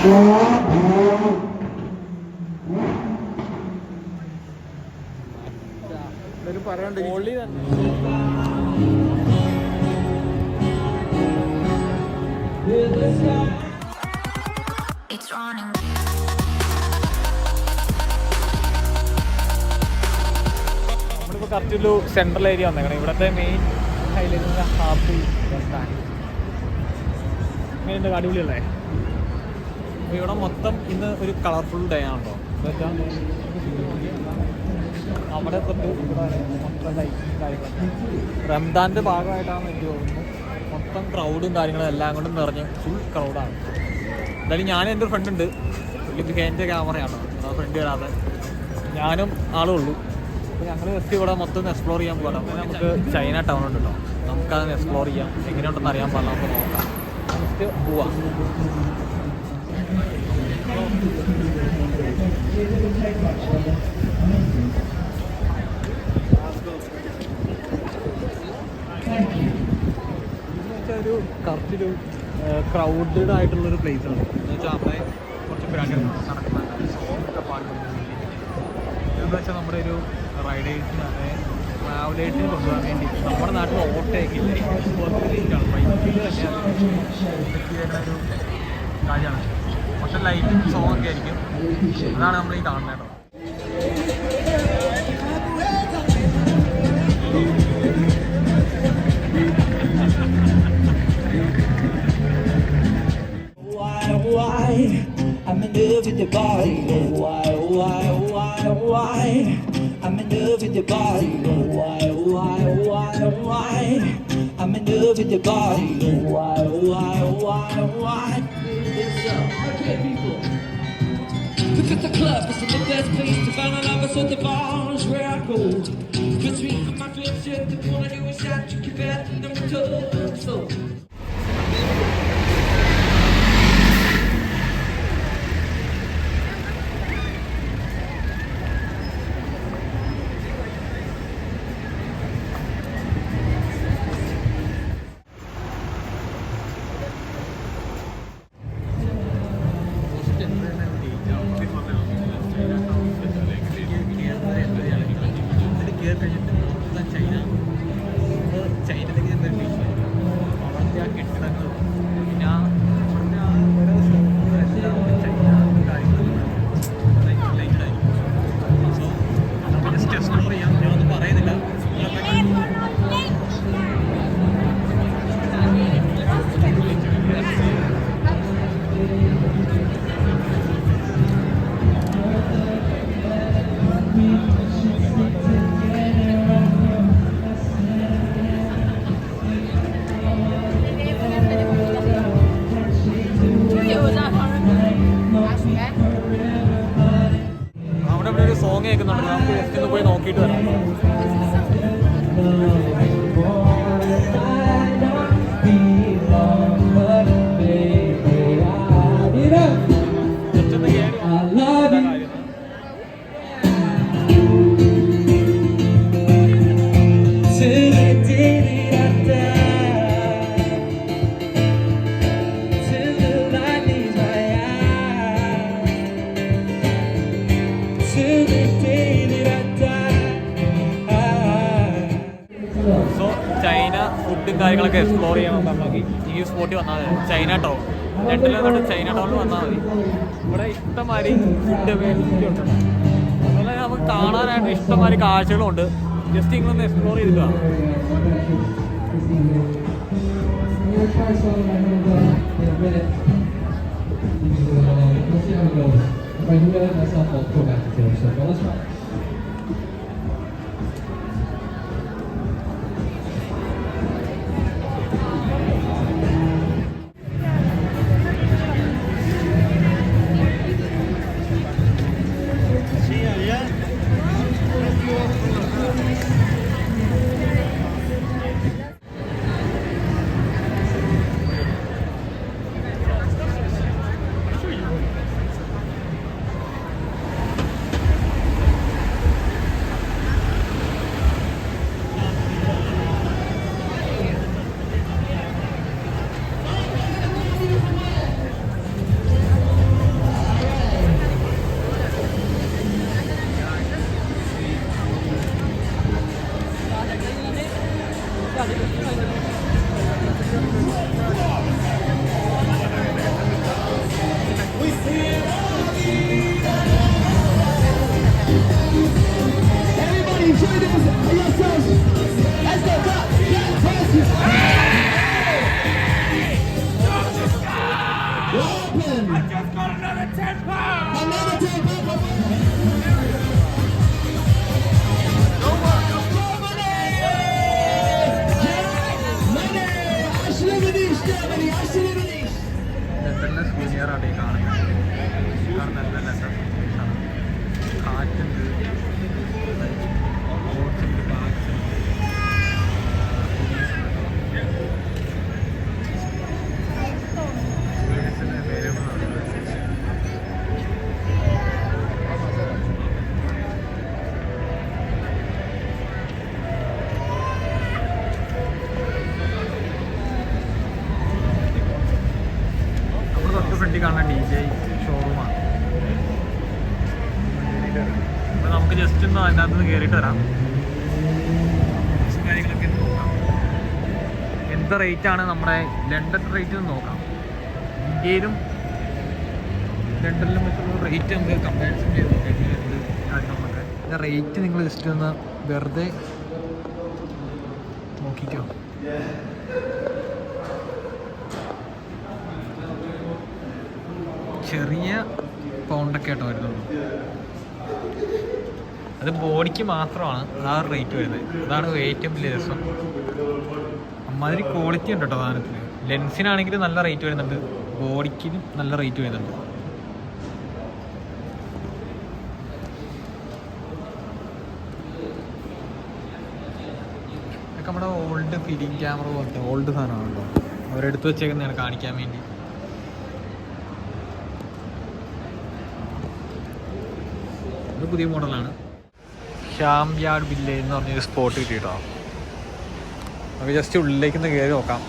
നമ്മളിപ്പോൾ കറക്റ്റ് ഒരു central area വന്നേക്കണം. ഇവിടുത്തെ മെയിൻ ഹൈലൈറ്റ് ഹാപ്പി റെസ്റ്റോറൻറ്റ്. ഇങ്ങനെയുണ്ട്, അടിപൊളിയല്ലേ? അപ്പോൾ ഇവിടെ മൊത്തം ഇന്ന് ഒരു കളർഫുൾ ഡേ ആണല്ലോ. എന്താ വെച്ചാൽ അവിടെ തൊട്ട് ഇവിടെ മൊത്തം ലൈറ്റും കാര്യങ്ങളൊക്കെ റംദാൻ്റെ ഭാഗമായിട്ടാണെന്ന് എനിക്ക് തോന്നുന്നു. മൊത്തം ക്രൗഡും കാര്യങ്ങളും എല്ലാം കൊണ്ടും നിറഞ്ഞ് ഫുൾ ക്രൗഡാണ്. എന്തായാലും ഞാനും എൻ്റെ ഫ്രണ്ട് ഉണ്ട്, പുള്ളിക്ക് എൻ്റെ ക്യാമറയാണ്, ആ ഫ്രണ്ട് വരാതെ ഞാനും ആളും ഉള്ളൂ. അപ്പോൾ ഞങ്ങൾ ജസ്റ്റ് ഇവിടെ മൊത്തം എക്സ്പ്ലോർ ചെയ്യാൻ പോകണം. അപ്പോൾ നമുക്ക് ചൈന ടൗൺ ഉണ്ടല്ലോ, നമുക്കതൊന്ന് എക്സ്പ്ലോർ ചെയ്യാം. എങ്ങനെയുണ്ടെന്ന് അറിയാൻ പാടില്ല, നമുക്ക് നോക്കാം. ജസ്റ്റ് പോവാം. ഒരു കറക്റ്റൊരു ക്രൗഡഡ് ആയിട്ടുള്ളൊരു പ്ലേസാണ്. എന്ന് വെച്ചാൽ അവിടെ കുറച്ച് പരിപാടി നടക്കുന്നുണ്ട്, സോങ്ങൊക്കെ പാടുന്നുണ്ട്. എന്ന് വെച്ചാൽ നമ്മുടെ ഒരു റൈഡേഴ്സിന് അതെ ട്രാവലേഴ്സിന് കൊണ്ടുപോകാൻ വേണ്ടി നമ്മുടെ നാട്ടിൽ ഓട്ടോയൊക്കെ ഇല്ലേ, കുറച്ച് ലേറ്റാണ്. ബൈക്കിൽ തന്നെയാണ് ഒരു കാര്യമാണ്. മൊത്തം ലൈറ്റും സോങ്ങൊക്കെ ആയിരിക്കും. അതാണ് നമ്മൾ ഈ കാണുന്നത് കേട്ടോ. I'm in love with your body. Oh why, oh why, oh why, oh why? I'm in love with your body. Oh why, oh why, oh why, oh why? I'm in love with your body. Oh why, oh why, oh why, oh why? Okay, people. Look at the club, it's the best place to find a lover, so the bar is where I go. Cause me and my friends said the wanna do is shot, you keep at them toes, so. Song കേൾക്കുന്നുണ്ട്, നമുക്ക് just ഒന്ന് പോയി നോക്കിയിട്ട് വരാം. ഫുഡും കാര്യങ്ങളൊക്കെ explore ചെയ്യാൻ പറഞ്ഞാൽ ഈ സ്പോട്ടിൽ വന്നാൽ മതി. ചൈന ടൗൺ നെറ്റിൽ നിന്നിട്ട് ചൈന ടൗണിൽ വന്നാൽ മതി. ഇവിടെ ഇഷ്ടംമാതിരി ഫുഡ് അവൈലബിലിറ്റി ഉണ്ട്. അതുപോലെ നമുക്ക് കാണാനായിട്ട് ഇഷ്ടംമാതിരി കാഴ്ചകളുണ്ട്. ജസ്റ്റ് ഇങ്ങനൊന്ന് എക്സ്പ്ലോർ ചെയ്തിട്ട് കാണാം. ക്ലിയർ ആയിട്ട് കാണുന്നത്. നല്ല നല്ല ആണ്. കാറ്റുണ്ട്, ബോട്ട്സുണ്ട്, ബാഗ്സുണ്ട്, ഫ്രണ്ടിൽ കാണുന്ന DJ ഷോറൂമാണ്. അപ്പോൾ നമുക്ക് ജസ്റ്റ് ഒന്ന് അതിനകത്ത് നിന്ന് കയറിയിട്ട് വരാം. കാര്യങ്ങളൊക്കെ ഒന്ന് നോക്കാം. എന്ത് റേറ്റാണ് നമ്മുടെ ലണ്ടൻ റേറ്റ് എന്ന് നോക്കാം. ഇന്ത്യയിലും ലണ്ടനിലും വെച്ചുള്ള റേറ്റ് നമുക്ക് കമ്പാരിസൺ ചെയ്ത് നോക്കാം. എന്ത് കാര്യങ്ങളൊക്കെ ഇതിൻ്റെ റേറ്റ് നിങ്ങൾ ജസ്റ്റ് ഒന്ന് വെറുതെ നോക്കിക്കോ. ചെറിയ പൗണ്ടൊക്കെ ആയിട്ട് വരുന്നുള്ളൂ. അത് ബോഡിക്ക് മാത്രമാണ് ആ റേറ്റ് വരുന്നത്. അതാണ് ഏറ്റവും വലിയ രസം. അമ്മാതിരി ക്വാളിറ്റി ഉണ്ട് കേട്ടോ സാധനത്തിന്. ലെൻസിനാണെങ്കിൽ നല്ല റേറ്റ് വരുന്നുണ്ട്, ബോഡിക്കും നല്ല റേറ്റ് വരുന്നുണ്ട്. ഇതൊക്കെ നമ്മുടെ ഓൾഡ് ഫിലിം ക്യാമറ പോലത്തെ ഓൾഡ് സാധനമാണല്ലോ, അവരെടുത്ത് വെച്ചേക്കുന്നതാണ് കാണിക്കാൻ വേണ്ടി. ഇത് പുതിയ മോഡലാണ്. ഷ്യാംയാർഡ് വില്ലേജ് എന്ന് പറഞ്ഞൊരു സ്പോട്ട് കിട്ടിയിട്ടോ. നമുക്ക് ജസ്റ്റ് ഉള്ളിലേക്ക് ഒന്ന് കയറി നോക്കാം.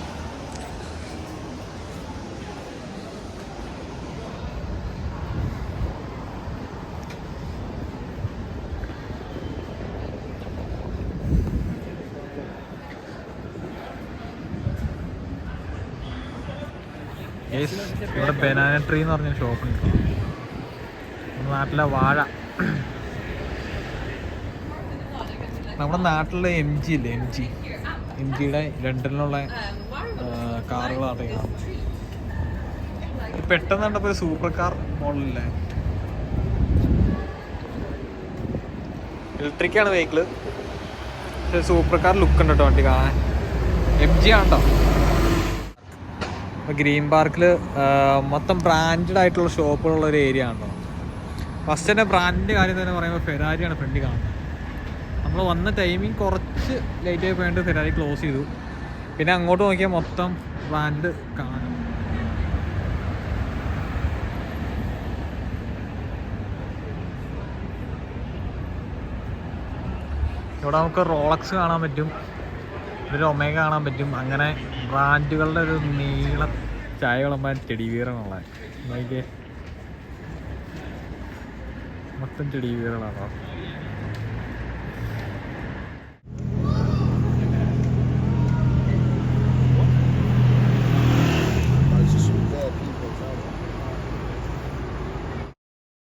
ഇവിടെ ബനാന ട്രീ എന്ന് പറഞ്ഞൊരു ഷോപ്പുണ്ട്. നാട്ടിലെ വാഴ. നമ്മുടെ നാട്ടിലെ MG ഇല്ലേ, MGയുടെ ലണ്ടനിലുള്ള കാറുകളാണ് കാണുന്നത്. പെട്ടെന്ന് കണ്ടപ്പോൾ ഒരു സൂപ്പർ കാർ മോഡലില്ലേ, ഇലക്ട്രിക്കാണ് വെഹിക്കിള്, പക്ഷേ സൂപ്പർ കാർ ലുക്ക് ഉണ്ട് കേട്ടോ വണ്ടി കാണാൻ. MG ആണോ. ഇപ്പോൾ ഗ്രീൻ പാർക്കിൽ മൊത്തം ബ്രാൻഡഡ് ആയിട്ടുള്ള ഷോപ്പുകളുള്ള ഒരു ഏരിയ ആണല്ലോ. ഫസ്റ്റ് തന്നെ ബ്രാൻഡിൻ്റെ കാര്യം തന്നെ പറയുമ്പോൾ ഫെരാരിയാണ് ഫ്രണ്ടിൽ കാണുന്നത്. നമ്മൾ വന്ന ടൈമിങ് കുറച്ച് ലേറ്റായി പോയിട്ട് ഫെരാരി ക്ലോസ് ചെയ്തു. പിന്നെ അങ്ങോട്ട് നോക്കിയാൽ മൊത്തം ബ്രാൻഡ് കാണും. ഇവിടെ നമുക്ക് റോളക്സ് കാണാൻ പറ്റും, ഒരു ഒമേഗ കാണാൻ പറ്റും. അങ്ങനെ ബ്രാൻഡുകളുടെ ഒരു നീള ചായ വിളമ്പാൻ ടെഡി ബിയറാണുള്ളത്. നോക്കിയേ, മൊത്തം ടെഡി ബിയറുകളാണോ.